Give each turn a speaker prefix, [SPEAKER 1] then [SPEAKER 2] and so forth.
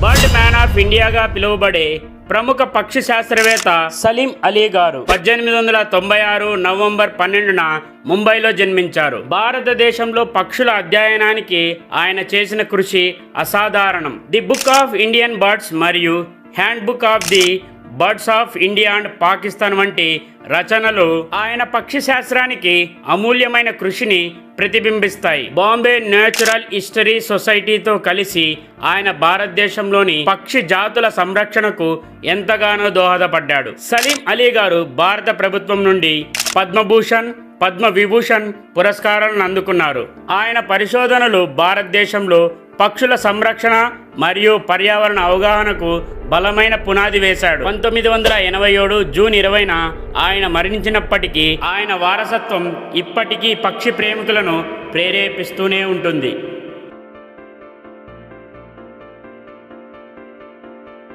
[SPEAKER 1] Bird man of ఇండియాగా పిలువబడే ప్రముఖ పక్షి శాస్త్రవేత్త సలీం అలీ గారు 1896 నవంబర్ 12న ముంబైలో జన్మించారు. భారతదేశంలో పక్షుల అధ్యయనానికి ఆయన చేసిన కృషి అసాధారణం. The book of Indian birds మరియు hand book of the birds of India and Pakistan వంటి రచనలు ఆయన పక్షి శాస్త్రానికి అమూల్యమైన కృషిని ప్రతిబింబిస్తాయి. బాంబే నేచురల్ హిస్టరీ సొసైటీతో కలిసి ఆయన భారతదేశంలోని పక్షి జాతుల సంరక్షణకు ఎంతగానో దోహదపడ్డాడు. సలీం అలీ గారు భారత ప్రభుత్వం నుండి పద్మభూషణ్, పద్మవిభూషణ్ పురస్కారాలను అందుకున్నారు. ఆయన పరిశోధనలు భారతదేశంలో పక్షుల సంరక్షణ మరియు పర్యావరణ అవగాహనకు బలమైన పునాది వేశాడు. 1987 జూన్ 20న ఆయన మరణించినప్పటికీ ఆయన వారసత్వం ఇప్పటికీ పక్షి ప్రేమికులను ప్రేరేపిస్తూనే ఉంటుంది.